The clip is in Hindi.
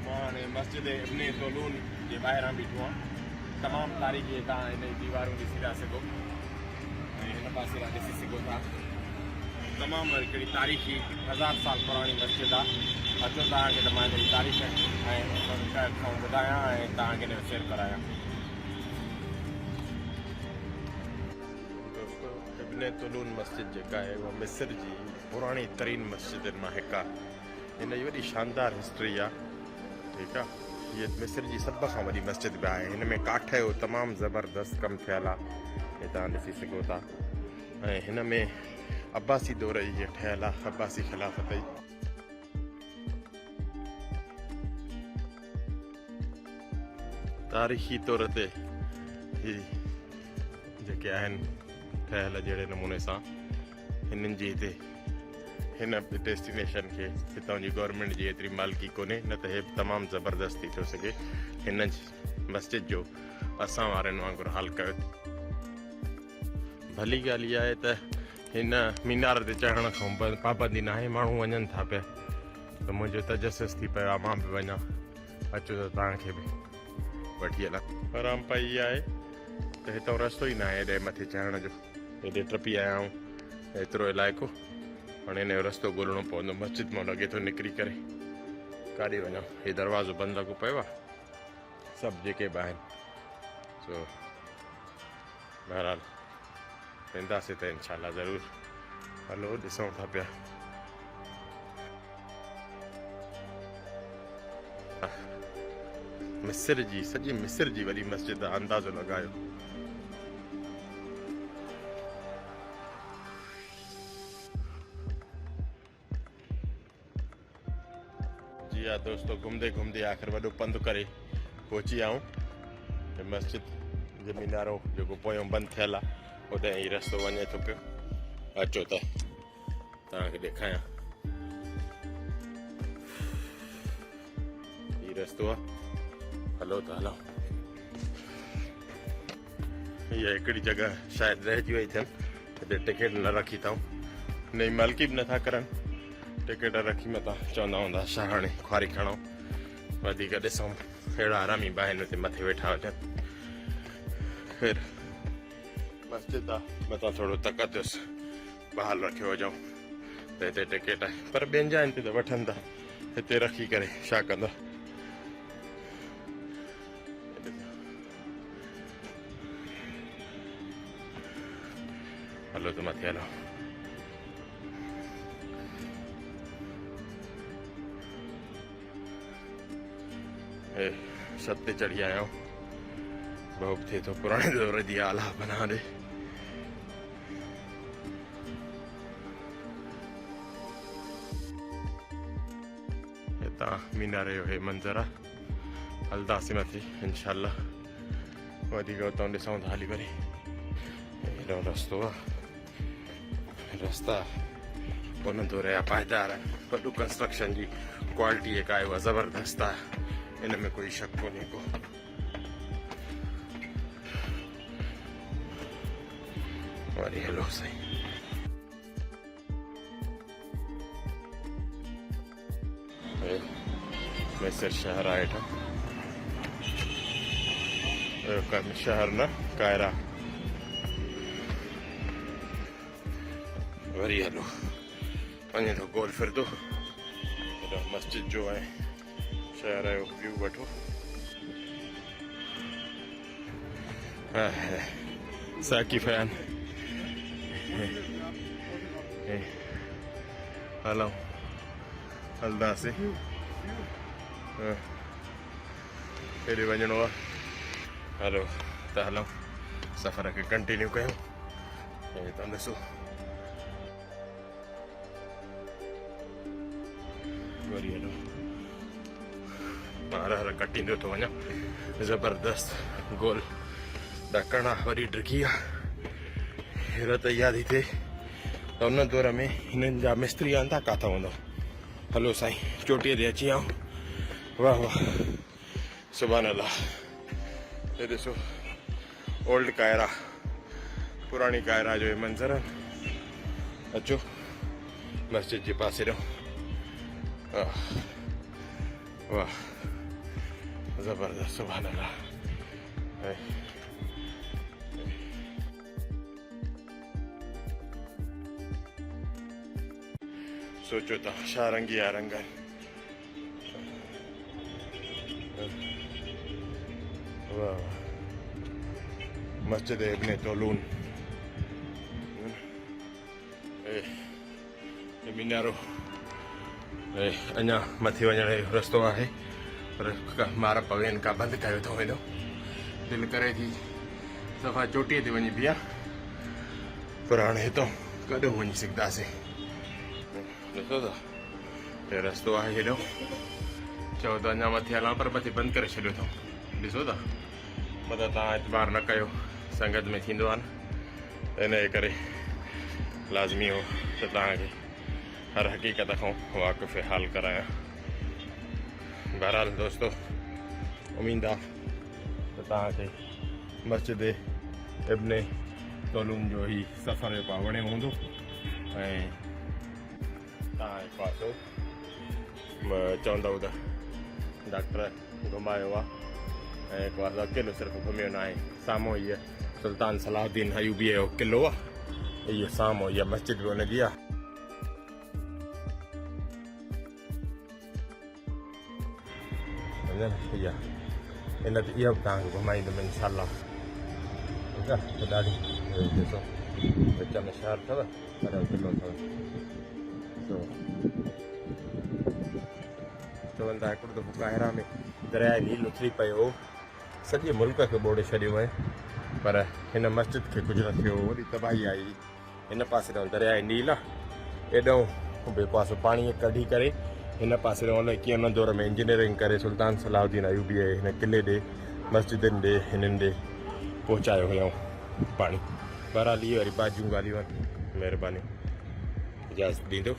मां मस्जिद इब्ने तोलून जे ॿाहिरां बीठो आहियां। तमामु तारीख़ी तव्हां हिन जी दीवारूं ॾिसी था सघो ऐं हिन पासे खां ॾिसी सघो था। तमामु हिकिड़ी तारीख़ी 1000 साल पुराणी मस्जिद आहे। अचो तव्हांखे त मां हिन जी तारीख़ ऐं ॿुधायां ऐं तव्हांखे हिन जो सैर करायां। दोस्तों इब्ने तोलून मस्जिद जेका आहे उहा मिस्र जी पुराणी तरीन मस्जिदनि मां हिकु आहे। हिन जी वॾी शानदार हिस्ट्री आहे। ठीकु आहे, हीअ मिस्र जी सभ खां वॾी मस्जिद बि आहे। हिन में काठ जो तमामु ज़बरदस्त कमु थियल आहे, हे तव्हां ॾिसी सघो था। ऐं हिन में अब्बासी दौर जी ठहियल आहे, अब्बासी ख़िलाफ़त जी। तारीख़ी तौर ते ही जेके आहिनि ठहियल जहिड़े नमूने सां हिननि जी हिते हिन डेस्टिनेशन खे हितां जी गवर्नमेंट जी एतिरी मालिकी कोन्हे, न त हे तमामु ज़बरदस्त थी थो सघे हिन मस्जिद जो असां वारनि वांगुरु हाल कयो। भली ॻाल्हि इहा आहे त हिन मीनार ते चढ़ण खां पाबंदी न आहे, माण्हू वञनि था पिया। त मुंहिंजो तजसुस थी पियो आहे मां बि वञा। अचो त तव्हांखे बि वठी हलां। आराम पाई इहा आहे त हितां रस्तो ई न आहे हेॾे मथे चढ़ण जो। हेॾे टपी आया आहियूं एतिरो इलाइक़ो, हाणे हिन जो रस्तो ॻोल्हणो पवंदो। मस्जिद मां लॻे थो निकिरी करे काॾे वञूं। हीउ दरवाज़ो बंदि लॻो पियो आहे, सभु जेके बि आहिनि सो बहरहाल वेंदासीं त इनशाला ज़रूरु। हलो ॾिसूं था पिया। मिस्र जी सॼी मिस्र जी वॾी मस्जिद आहे, अंदाज़ो लॻायो। जी हा दोस्तों, घुमंदे घुमंदे आख़िर वॾो पंधु करे पहुची आऊं मस्जिद जो मीनारो जेको पोयों बंदि थियल आहे होॾे ई रस्तो वञे थो पियो। अचो त तव्हांखे ॾेखारियां। हीउ रस्तो आहे, हलो त हलो। हीअ हिकिड़ी जॻह शायदि रहिजी वई थियनि, हिते टिकट न रखी अथऊं, न ई मालिकी बि नथा करनि। टिकट रखी मथां चवंदा हूंदा छा हाणे खुआरी खणो। वधीक ॾिसूं अहिड़ा हरामी बि आहिनि हिते मथे वेठा हुजनि। ख़ैर मस्जिद आहे, मथां थोरो तकतुस बहाल रखियो हुजऊं त हिते टिकट आहे, पर ॿियनि जाइनि ते त वठनि था, हिते रखी करे छा कंदा। हलो त मथे हलो। छत ते चढ़ी आया आहियूं, बहुत थिए थो पुराणे दौर जी आला बना ॾे। हितां मीनारे जो हे मंज़र आहे। हलंदासीं मथे इनशाला, वधीक उतां ॾिसूं था हली करे। हेॾो रस्तो आहे, रस्ता उन दौर जा पाइदार आहिनि। वॾो कंस्ट्रक्शन जी क्वालिटी जेका आहे उहा ज़बरदस्त आहे, इन में कोई शक कोन्हे को। वरी हलो साईं। मिस्र शहर आहे हेठां, शहर न कायरा। वरी हलो वञे थो गोल फिरदो। मस्जिद जो आहे शहर जो व्यू वठो। साक़िफ़ आहिनि, हलूं हलंदासीं। हेॾे वञिणो आहे, हलो त हलूं सफ़र खे कंटिन्यू कयूं। ऐं तव्हां ॾिसो वरी हलो, मां हर कटींदो थो वञा। ज़बरदस्त गोल ॾकण आहे, वरी ड्रिकी आहे। हैरत यादि थी थिए त उन दौर में हिननि जा मिस्त्री आंदा किथां हूंदा। हलो साईं चोटीअ ते अची आऊं। वाह वाह सुभान अल्लाह। ये ॾिसो ओल्ड कायरा, पुराणी कायरा जो मंज़र आहे। अचो मस्जिद जे पासे रहो। वाह ज़बरदस्त सुभान अल्लाह। सोचो था शारंगी आरंगन वाह मस्जिद इब्ने तोलून मीनारो अञा मथे वञण जो रस्तो आहे पर मार पवेन का बंदि कयो थो हेॾो दिलि करे थी सफ़ा चोटीअ ते वञी बीहा पर हाणे हितां कॾहिं वञी सघंदासीं। ॾिसो था हे रस्तो आहे हेॾो चओ त अञा मथे हलां पर मथे बंदि करे छॾियो अथऊं। ॾिसो था मतिलबु तव्हां एतबार न कयो संगत में थींदो आहे न इन जे करे लाज़मी हो त तव्हांखे हर हक़ीक़त खां वाक़िफ़ हाल करायां। बहरहाल दोस्तो उम्मीद आहे त तव्हांखे मस्जिद इब्ने तोलून जो ही सफ़र जो वणियो हूंदो ऐं तव्हां हिकु पासो चवंदव त डॉक्टर घुमायो आहे ऐं हिकु पासो अकेलो सिर्फ़ु घुमियो न आहे। साम्हूं हीअ सुल्तान सलाहुद्दीन अयूबीअ जो क़िलो आहे इहो साम्हूं इहा मस्जिद बि हुनजी आहे। इहा इन ते इहा बि तव्हांखे घुमाईंदुमि इंशाअल्लाह। ठीकु आहे त ॾाढी ॾिसो विच में शहर अथव पर क़िलो अथव चवंदा हिकिड़ो दफ़ो काहिरा में दरिया नील उथरी पियो सॼे मुल्क खे ॿोड़े छॾियो आहे पर हिन मस्जिद खे कुझु न थियो वरी तबाही आई। हिन पासे ॾांहुं दरिया नील आहे एॾो ॿिए पासो पाणी कढी करे हिन पासे ॾांहुं कीअं हुन दौर में इंजीनियरिंग करे सुल्तान सलाहुद्दीन अयूबीअ हिन किले ॾे मस्जिदनि ॾे हिननि ॾे पहुचायो हुयऊं पाणी। बहरहाल इहे वरी बाजियूं ॻाल्हियूं आहिनि। महिरबानी इजाज़त ॾींदो।